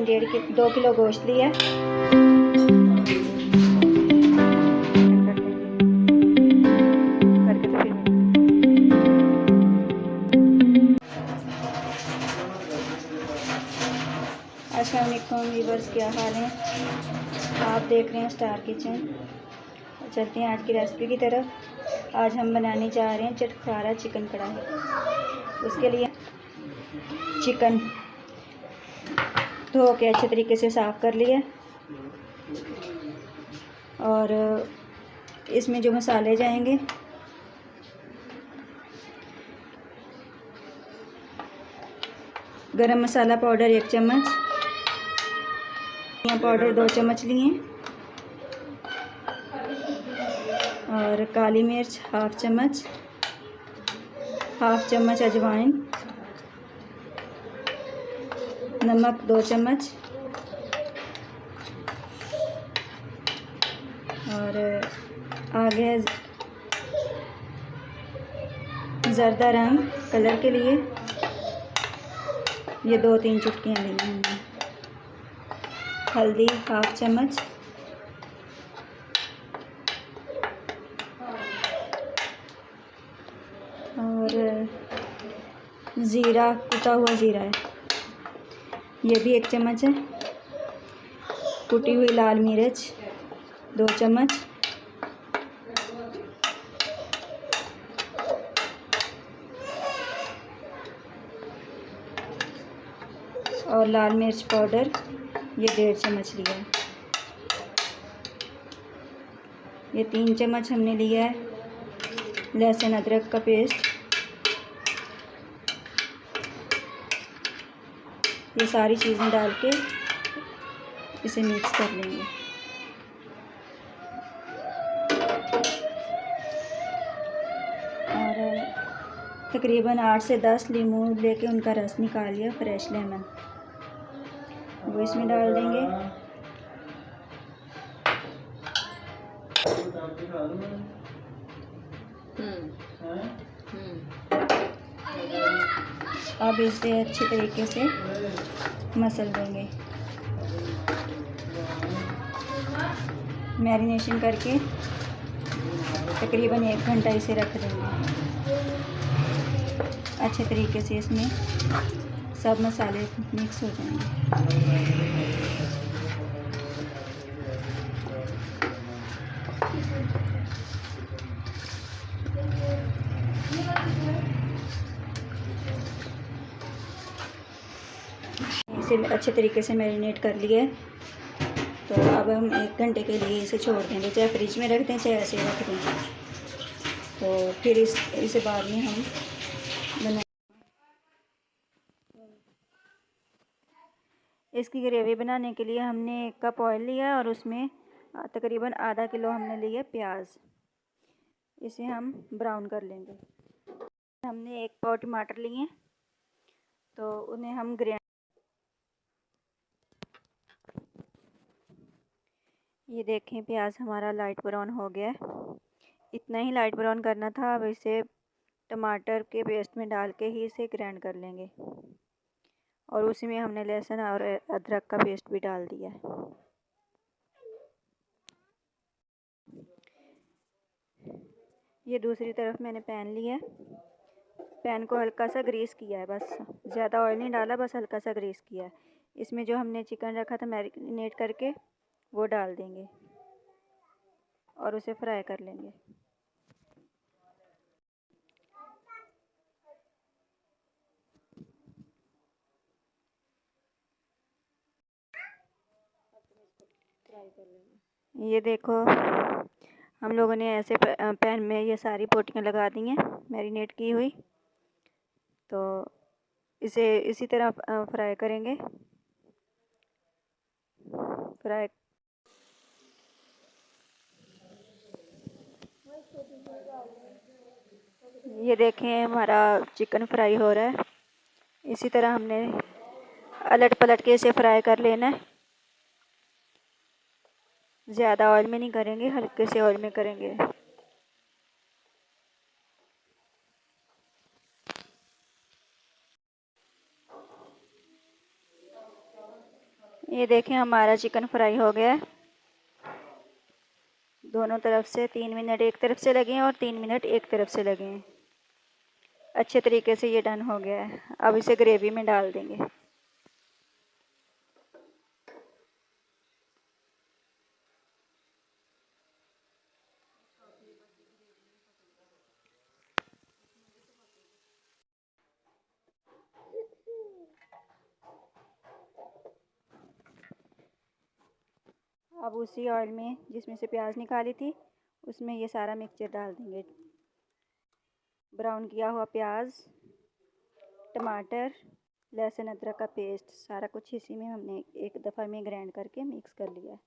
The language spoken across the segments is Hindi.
मैंने 2 किलो गोश्त लिया है। अस्सलाम वालेकुम व्यूअर्स, क्या हाल है? आप देख रहे हैं स्टार किचन। चलते हैं आज की रेसिपी की तरफ। आज हम बनाने जा रहे हैं चटखारा चिकन कढ़ाई। उसके लिए चिकन धो के अच्छे तरीके से साफ़ कर लिया और इसमें जो मसाले जाएंगे, गरम मसाला पाउडर 1 चम्मच, धनिया पाउडर 2 चम्मच लिए और काली मिर्च हाफ चम्मच अजवाइन, नमक 2 चम्मच और आगे ज़रदा रंग कलर के लिए ये 2-3 चुटकियाँ ली हमने। हल्दी हाफ चम्मच और ज़ीरा, कुटा हुआ ज़ीरा है, ये भी 1 चम्मच है। कुटी हुई लाल मिर्च 2 चम्मच और लाल मिर्च पाउडर ये 1.5 चम्मच लिया है। ये 3 चम्मच हमने लिया है लहसुन अदरक का पेस्ट। ये सारी चीज़ें डाल के इसे मिक्स कर लेंगे। और तकरीबन 8 से 10 लीमू लेके उनका रस निकाल लिया, फ्रेश लेमन, वो इसमें डाल देंगे। अब इसे अच्छे तरीके से मसल देंगे। मैरिनेशन करके तकरीबन 1 घंटा इसे रख देंगे। अच्छे तरीके से इसमें सब मसाले मिक्स हो जाएंगे। इसे अच्छे तरीके से मैरिनेट कर लिए, तो अब हम 1 घंटे के लिए इसे छोड़ देंगे, चाहे फ्रिज में रख दें चाहे ऐसे रख दें। तो फिर इसे बाद में हम बना इसकी ग्रेवी बनाने के लिए हमने 1 कप ऑयल लिया और उसमें तकरीबन आधा किलो हमने लिया प्याज। इसे हम ब्राउन कर लेंगे। हमने 1 पाव टमाटर लिए, तो उन्हें हम ये देखें प्याज हमारा लाइट ब्राउन हो गया है। इतना ही लाइट ब्राउन करना था। अब इसे टमाटर के पेस्ट में डाल के ही इसे ग्राइंड कर लेंगे और उसी में हमने लहसुन और अदरक का पेस्ट भी डाल दिया है। ये दूसरी तरफ मैंने पैन लिया, पैन को हल्का सा ग्रीस किया है, बस ज़्यादा ऑयल नहीं डाला, बस हल्का सा ग्रीस किया है। इसमें जो हमने चिकन रखा था मैरिनेट करके वो डाल देंगे और उसे फ्राई कर लेंगे। ये देखो हम लोगों ने ऐसे पैन में ये सारी पोटियाँ लगा दी हैं मैरिनेट की हुई, तो इसे इसी तरह फ्राई करेंगे। फ्राई ये देखें हमारा चिकन फ्राई हो रहा है। इसी तरह हमने अलट पलट के इसे फ्राई कर लेना है। ज़्यादा ऑयल में नहीं करेंगे, हल्के से ऑयल में करेंगे। ये देखें हमारा चिकन फ्राई हो गया है। दोनों तरफ से 3 मिनट एक तरफ से लगे हैं और 3 मिनट एक तरफ से लगे हैं। अच्छे तरीके से ये डन हो गया है। अब इसे ग्रेवी में डाल देंगे। अब उसी ऑयल में जिसमें से प्याज निकाली थी उसमें ये सारा मिक्सचर डाल देंगे। ब्राउन किया हुआ प्याज, टमाटर, लहसुन अदरक का पेस्ट, सारा कुछ इसी में हमने एक दफ़ा में ग्राइंड करके मिक्स कर लिया है।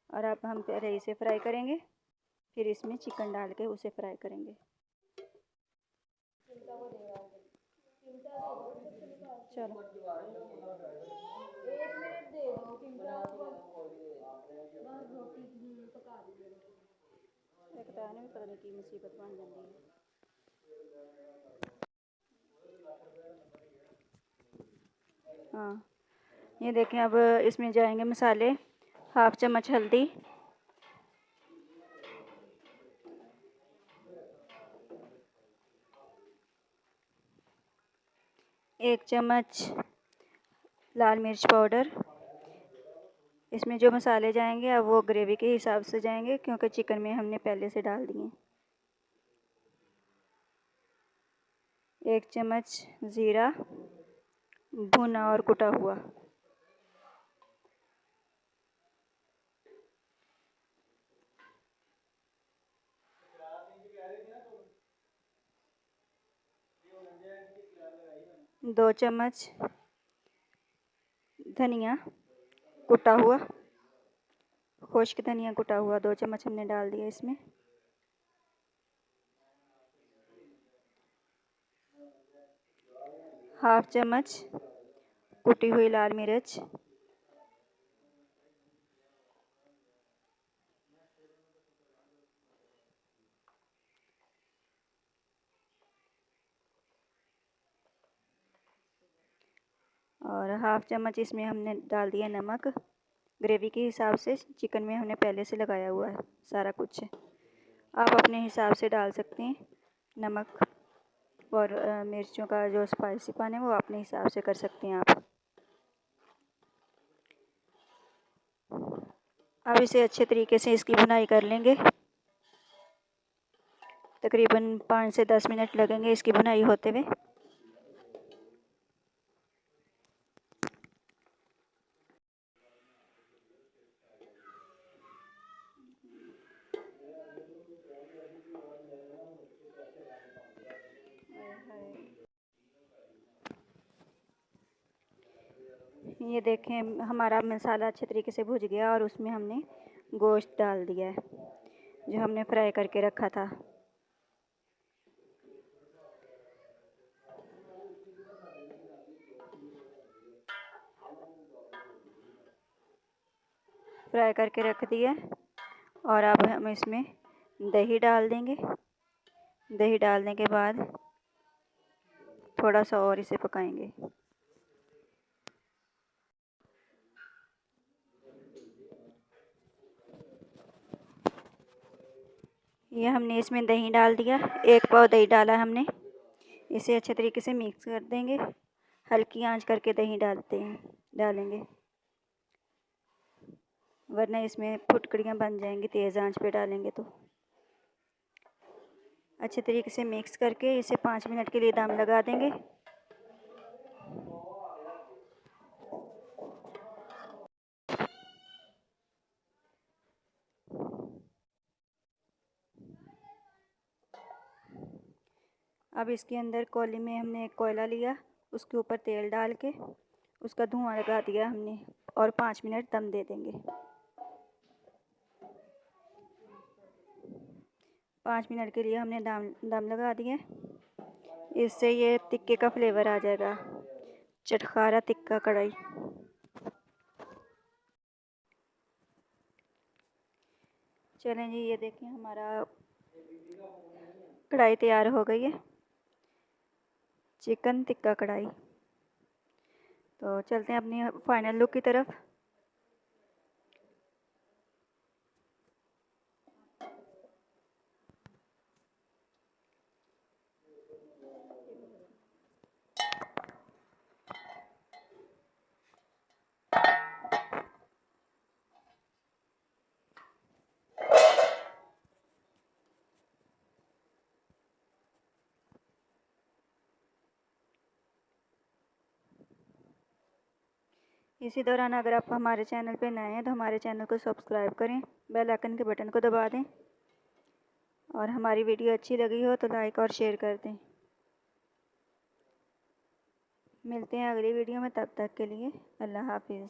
और अब हम पहले इसे फ्राई करेंगे, फिर इसमें चिकन डाल के उसे फ्राई करेंगे। चलो पता नहीं की मुसीबत बन जाती है। हाँ, ये देखें अब इसमें जाएंगे मसाले। हाफ चम्मच हल्दी, 1 चम्मच लाल मिर्च पाउडर। इसमें जो मसाले जाएंगे अब वो ग्रेवी के हिसाब से जाएंगे क्योंकि चिकन में हमने पहले से डाल दिए। 1 चम्मच ज़ीरा भुना और कुटा हुआ। दो चम्मच धनिया कुटा हुआ, खुश्क धनिया कुटा हुआ 2 चम्मच हमने डाल दिया इसमें। हाफ चम्मच कुटी हुई लाल मिर्च, और हाफ चम्मच इसमें हमने डाल दिया नमक। ग्रेवी के हिसाब से चिकन में हमने पहले से लगाया हुआ है सारा कुछ। आप अपने हिसाब से डाल सकते हैं नमक और मिर्चों का जो स्पाइसीपन है वो अपने हिसाब से कर सकते हैं आप। अब इसे अच्छे तरीके से इसकी भुनाई कर लेंगे। तकरीबन 5 से 10 मिनट लगेंगे इसकी भुनाई होते हुए। ये देखें हमारा मसाला अच्छे तरीके से भुज गया और उसमें हमने गोश्त डाल दिया है जो हमने फ्राई करके रखा था। फ्राई करके रख दिया और अब हम इसमें दही डाल देंगे। दही डालने के बाद थोड़ा सा और इसे पकाएंगे। ये हमने इसमें दही डाल दिया, 1 पाव दही डाला हमने। इसे अच्छे तरीके से मिक्स कर देंगे। हल्की आंच करके दही डालेंगे वरना इसमें फुटकड़ियाँ बन जाएंगी तेज़ आंच पे डालेंगे तो। अच्छे तरीके से मिक्स करके इसे 5 मिनट के लिए दम लगा देंगे। अब इसके अंदर कोयले में हमने एक कोयला लिया, उसके ऊपर तेल डाल के उसका धुआं लगा दिया हमने और 5 मिनट दम दे देंगे। 5 मिनट के लिए हमने दम लगा दिया। इससे ये टिक्के का फ्लेवर आ जाएगा, चटखारा टिक्का कढ़ाई। चलें जी, ये देखें हमारा कढ़ाई तैयार हो गई है, चिकन टिक्का कढ़ाई। तो चलते हैं अपनी फाइनल लुक की तरफ। इसी दौरान अगर आप हमारे चैनल पर नए हैं तो हमारे चैनल को सब्सक्राइब करें, बेल आइकन के बटन को दबा दें और हमारी वीडियो अच्छी लगी हो तो लाइक और शेयर कर दें। मिलते हैं अगली वीडियो में, तब तक के लिए अल्लाह हाफिज़।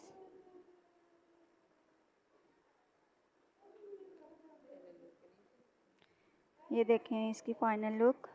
ये देखें इसकी फाइनल लुक।